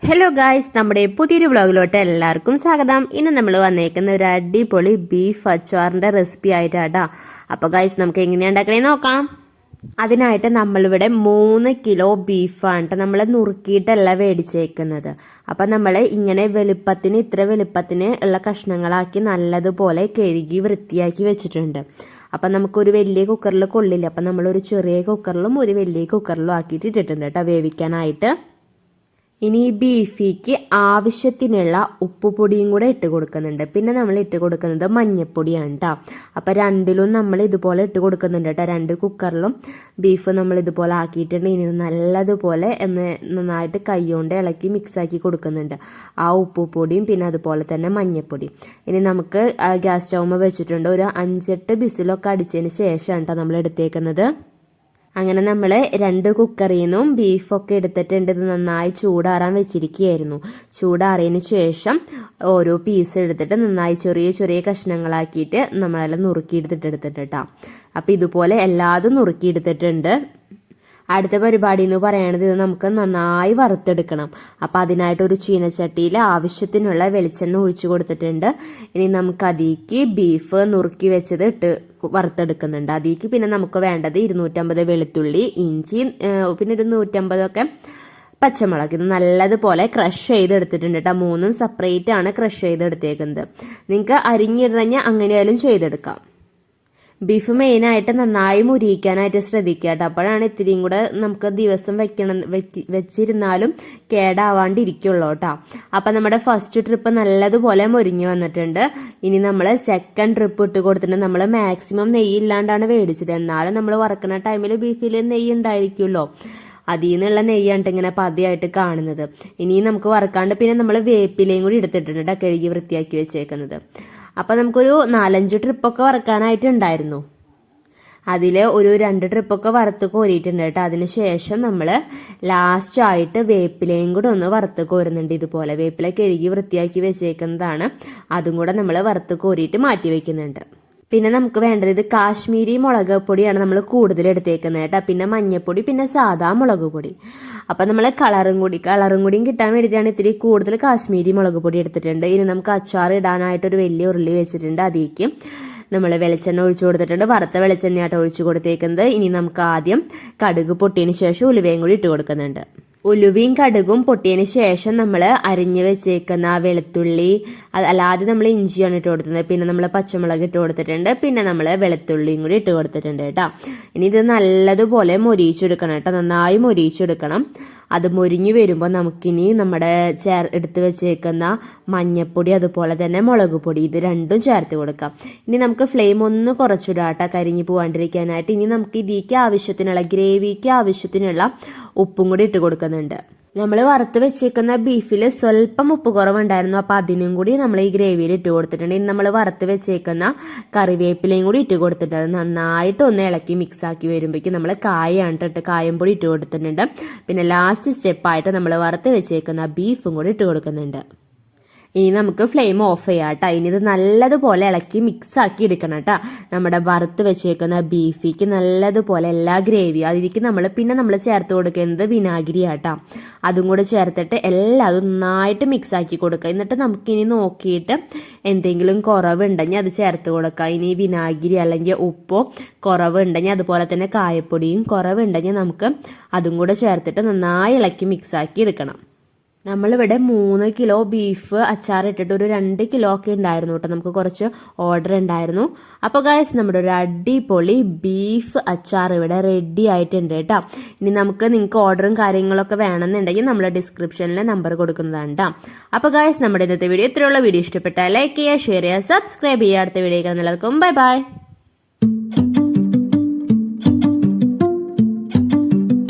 Hello guys, നമ്മുടെ പുതിയൊരു വ്ളോഗിലോട്ട് എല്ലാവർക്കും സ്വാഗതം. ഇന്ന് നമ്മൾ വന്നേക്കുന്ന ഒരു അടിപൊളി ബീഫ് അച്ചാറിൻ്റെ റെസിപ്പി ആയിട്ടാട്ടോ. അപ്പോൾ ഗായ്സ്, നമുക്ക് എങ്ങനെയാണ് ഉണ്ടാക്കണേ നോക്കാം. അതിനായിട്ട് നമ്മളിവിടെ 3 കിലോ ബീഫാണ് നമ്മൾ നുറുക്കിയിട്ടല്ല മേടിച്ചേക്കുന്നത്. അപ്പം നമ്മൾ ഇങ്ങനെ ഇത്ര വലുപ്പത്തിന് ഉള്ള കഷ്ണങ്ങളാക്കി നല്ലതുപോലെ കഴുകി വൃത്തിയാക്കി വെച്ചിട്ടുണ്ട്. അപ്പം നമുക്കൊരു വലിയ കുക്കറിൽ കൊള്ളില്ല. അപ്പം നമ്മളൊരു ചെറിയ കുക്കറിലും ഒരു വലിയ കുക്കറിലും ആക്കിയിട്ട് ഇട്ടിട്ടുണ്ട് കേട്ടോ വേവിക്കാനായിട്ട്. ഇനി ഈ ബീഫിക്ക് ആവശ്യത്തിനുള്ള ഉപ്പുപൊടിയും കൂടെ ഇട്ട് കൊടുക്കുന്നുണ്ട്. പിന്നെ നമ്മൾ ഇട്ട് കൊടുക്കുന്നത് മഞ്ഞൾപ്പൊടിയാണ് കേട്ടോ. അപ്പം രണ്ടിലും നമ്മൾ ഇതുപോലെ ഇട്ട് കൊടുക്കുന്നുണ്ട് കേട്ടോ. 2 കുക്കറിലും ബീഫ് നമ്മൾ ഇതുപോലെ ആക്കിയിട്ടുണ്ട്. ഇനി നല്ലതുപോലെ നന്നായിട്ട് കൈകൊണ്ട് ഇളക്കി മിക്സാക്കി കൊടുക്കുന്നുണ്ട് ആ ഉപ്പുപൊടിയും പിന്നെ അതുപോലെ തന്നെ മഞ്ഞൾപ്പൊടിയും. ഇനി നമുക്ക് ഗ്യാസ് സ്റ്റൗമ്മ വെച്ചിട്ടുണ്ട്. ഒരു 5-8 ബിസിലൊക്കെ അടിച്ചതിന് ശേഷമാണ് കേട്ടോ നമ്മൾ എടുത്തേക്കുന്നത്. അങ്ങനെ നമ്മൾ 2 കുക്കറിൽ നിന്നും ബീഫൊക്കെ എടുത്തിട്ടുണ്ട്. ഇത് നന്നായി ചൂടാറാൻ വെച്ചിരിക്കുകയായിരുന്നു. ചൂടാറിയതിന് ശേഷം ഓരോ പീസ് എടുത്തിട്ട് നന്നായി ചെറിയ ചെറിയ കഷ്ണങ്ങളാക്കിയിട്ട് നമ്മളെല്ലാം നുറുക്കിയെടുത്തിട്ടുണ്ട് കേട്ടോ. അപ്പോൾ ഇതുപോലെ എല്ലാതും നുറുക്കിയെടുത്തിട്ടുണ്ട്. അടുത്ത പരിപാടി എന്ന് പറയുന്നത് ഇത് നമുക്ക് നന്നായി വറുത്തെടുക്കണം. അപ്പോൾ അതിനായിട്ടൊരു ചീനച്ചട്ടിയിൽ ആവശ്യത്തിനുള്ള വെളിച്ചെണ്ണ ഒഴിച്ചു കൊടുത്തിട്ടുണ്ട്. ഇനി നമുക്ക് അതിലേക്ക് ബീഫ് നുറുക്കി വെച്ചത് ഇട്ട് വറുത്തെടുക്കുന്നുണ്ട്. അതിലേക്ക് പിന്നെ നമുക്ക് വേണ്ടത് 250 വെളുത്തുള്ളി, ഇഞ്ചി, പിന്നെ ഒരു 150 പച്ചമുളക്. ഇത് നല്ലതുപോലെ ക്രഷ് ചെയ്തെടുത്തിട്ടുണ്ട് കേട്ടോ. 3ഉം സെപ്പറേറ്റ് ആണ് ക്രഷ് ചെയ്തെടുത്തേക്കുന്നത്. നിങ്ങൾക്ക് അരിഞ്ഞിടഞ്ഞ് അങ്ങനെയായാലും ചെയ്തെടുക്കാം. ബീഫ് മെയിനായിട്ട് നന്നായി മുരിയിക്കാനായിട്ട് ശ്രദ്ധിക്കുക കേട്ടോ. അപ്പോഴാണ് ഇത്തിരിയും കൂടെ നമുക്ക് ദിവസം വെച്ചിരുന്നാലും കേടാവാണ്ടിരിക്കുള്ളൂ കേട്ടോ. അപ്പം നമ്മുടെ ഫസ്റ്റ് ട്രിപ്പ് നല്ലതുപോലെ മുരിഞ്ഞ് വന്നിട്ടുണ്ട്. ഇനി നമ്മൾ സെക്കൻഡ് ട്രിപ്പ് ഇട്ട് കൊടുത്തിട്ടുണ്ട്. നമ്മൾ മാക്സിമം നെയ്യ് ഇല്ലാണ്ടാണ് മേടിച്ചത്. എന്നാലും നമ്മൾ വറക്കുന്ന ടൈമിൽ ബീഫിൽ നെയ്യ് ഉണ്ടായിരിക്കുമല്ലോ. അതിൽ നിന്നുള്ള നെയ്യാണ് ഇങ്ങനെ പതിയായിട്ട് കാണുന്നത്. ഇനിയും നമുക്ക് വറക്കാണ്ട് പിന്നെ നമ്മൾ വേപ്പിലയും കൂടി എടുത്തിട്ടുണ്ട് കേട്ടോ, കഴുകി വൃത്തിയാക്കി വെച്ചേക്കുന്നത്. അപ്പോൾ നമുക്കൊരു 4-5 ട്രിപ്പൊക്കെ വറക്കാനായിട്ടുണ്ടായിരുന്നു. അതിൽ ഒരു 2 ട്രിപ്പൊക്കെ വറുത്ത് കോരിയിട്ടുണ്ട് കേട്ടോ. അതിന് ശേഷം നമ്മൾ ലാസ്റ്റായിട്ട് വേപ്പിലയും കൂടെ ഒന്ന് വറുത്ത് കോരുന്നുണ്ട്. ഇതുപോലെ വേപ്പില കഴുകി വൃത്തിയാക്കി വെച്ചേക്കുന്നതാണ്. അതും കൂടെ നമ്മൾ വറുത്ത് കോരിയിട്ട് മാറ്റി വയ്ക്കുന്നുണ്ട്. പിന്നെ നമുക്ക് വേണ്ടത് ഇത് കാശ്മീരി മുളക് പൊടിയാണ് നമ്മൾ കൂടുതൽ എടുത്തേക്കുന്നത് കേട്ടോ. പിന്നെ മഞ്ഞൾപ്പൊടി, പിന്നെ സാധാ മുളക് പൊടി. അപ്പം നമ്മൾ കളറും കൂടിയും കിട്ടാൻ വേണ്ടിയിട്ടാണ് ഇത്തിരി കൂടുതൽ കാശ്മീരി മുളക് പൊടി എടുത്തിട്ടുണ്ട്. ഇനി നമുക്ക് അച്ചാർ ഇടാനായിട്ടൊരു വലിയ ഉരുളി വെച്ചിട്ടുണ്ട്. അതിലേക്ക് നമ്മൾ വെളിച്ചെണ്ണ ഒഴിച്ചു കൊടുത്തിട്ടുണ്ട്. വറുത്ത വെളിച്ചെണ്ണയായിട്ട് ഒഴിച്ചു കൊടുത്തേക്കുന്നത്. ഇനി നമുക്ക് ആദ്യം കടുക് പൊട്ടിയതിന് ശേഷം ഉലുവയും കൂടി ഇട്ട് കൊടുക്കുന്നുണ്ട്. ഉലുവയും കടുകും പൊട്ടിയതിന് ശേഷം നമ്മൾ അരിഞ്ഞു വെച്ചേക്കുന്ന വെളുത്തുള്ളി, അല്ലാതെ നമ്മൾ ഇഞ്ചിയാണ് ഇട്ട് കൊടുത്തത്. പിന്നെ നമ്മൾ പച്ചമുളക് ഇട്ട് കൊടുത്തിട്ടുണ്ട്. പിന്നെ നമ്മൾ വെളുത്തുള്ളിയും കൂടി ഇട്ട് കൊടുത്തിട്ടുണ്ട് കേട്ടോ. ഇനി ഇത് നല്ലതുപോലെ മൊരിയിച്ചെടുക്കണം കേട്ടോ. നന്നായി മൊരിയിച്ചെടുക്കണം. അത് മൊരിഞ്ഞു വരുമ്പോൾ നമുക്കിനി നമ്മുടെ എടുത്ത് വെച്ചേക്കുന്ന മഞ്ഞൾപ്പൊടി അതുപോലെ തന്നെ മുളക് പൊടി ഇത് രണ്ടും ചേർത്ത് കൊടുക്കാം. ഇനി നമുക്ക് ഫ്ലെയിം ഒന്ന് കുറച്ചിടാം കേട്ടോ, കരിഞ്ഞു പോകാണ്ടിരിക്കാനായിട്ട്. ഇനി നമുക്ക് ഇതിലേക്ക് ആവശ്യത്തിനുള്ള ഗ്രേവിക്ക് ആവശ്യത്തിനുള്ള ഉപ്പും കൂടി ഇട്ട് കൊടുക്കുന്നുണ്ട്. നമ്മൾ വറുത്ത് വെച്ചേക്കുന്ന ബീഫിൽ സ്വല്പം ഉപ്പ് കുറവുണ്ടായിരുന്നു. അപ്പോൾ അതിനും കൂടി നമ്മൾ ഈ ഗ്രേവിയിൽ ഇട്ട് കൊടുത്തിട്ടുണ്ട്. ഇനി നമ്മൾ വറുത്ത് വെച്ചേക്കുന്ന കറിവേപ്പിലയും കൂടി ഇട്ട് കൊടുത്തിട്ടുണ്ട്. അത് നന്നായിട്ട് ഒന്ന് ഇളക്കി മിക്സാക്കി വരുമ്പോഴേക്കും നമ്മൾ കായം പൊടി ഇട്ട് കൊടുത്തിട്ടുണ്ട്. പിന്നെ ലാസ്റ്റ് സ്റ്റെപ്പായിട്ട് നമ്മൾ വറുത്ത് വെച്ചേക്കുന്ന ബീഫും കൂടി ഇട്ട് കൊടുക്കുന്നുണ്ട്. ഇനി നമുക്ക് ഫ്ലെയിം ഓഫ് ചെയ്യാം കേട്ടോ. ഇനി ഇത് നല്ലതുപോലെ ഇളക്കി മിക്സാക്കി എടുക്കണം കേട്ടോ. നമ്മുടെ വറുത്ത് വെച്ചേക്കുന്ന ബീഫിക്ക് നല്ലതുപോലെ എല്ലാ ഗ്രേവിയും അതിലേക്ക് നമ്മൾ ചേർത്ത് കൊടുക്കുന്നത് വിനാഗിരി ആട്ടോ. അതും കൂടെ ചേർത്തിട്ട് എല്ലാതും നന്നായിട്ട് മിക്സാക്കി കൊടുക്കുക. എന്നിട്ട് നമുക്കിനി നോക്കിയിട്ട് എന്തെങ്കിലും കുറവുണ്ടെങ്കിൽ അത് ചേർത്ത് കൊടുക്കുക. ഇനി വിനാഗിരി അല്ലെങ്കിൽ ഉപ്പോ കുറവുണ്ടെങ്കിൽ അതുപോലെ തന്നെ കായപ്പൊടിയും കുറവുണ്ടെങ്കിൽ നമുക്ക് അതും കൂടെ ചേർത്തിട്ട് നന്നായി ഇളക്കി മിക്സാക്കി എടുക്കണം. നമ്മളിവിടെ 3 കിലോ ബീഫ് അച്ചാർ ഇട്ടിട്ട് ഒരു 2 കിലോ ഒക്കെ ഉണ്ടായിരുന്നു കേട്ടോ. നമുക്ക് കുറച്ച് ഓർഡർ ഉണ്ടായിരുന്നു. അപ്പോൾ ഗൈസ്, നമ്മുടെ ഒരു അടിപൊളി ബീഫ് അച്ചാർ ഇവിടെ റെഡി ആയിട്ടുണ്ട് കേട്ടോ. ഇനി നിങ്ങൾക്ക് ഓർഡറും കാര്യങ്ങളൊക്കെ വേണമെന്നുണ്ടെങ്കിൽ നമ്മൾ ഡിസ്ക്രിപ്ഷനിൽ നമ്പർ കൊടുക്കുന്നതാണ് കേട്ടോ. അപ്പോൾ ഗൈസ്, നമ്മുടെ ഇന്നത്തെ വീഡിയോ ഇത്രയുള്ള വീഡിയോ ഇഷ്ടപ്പെട്ടാൽ ലൈക്ക് ചെയ്യുക, ഷെയർ ചെയ്യുക, സബ്സ്ക്രൈബ് ചെയ്യുക. അടുത്ത വീഡിയോ കാണുന്നവർക്കും ബൈ ബൈ.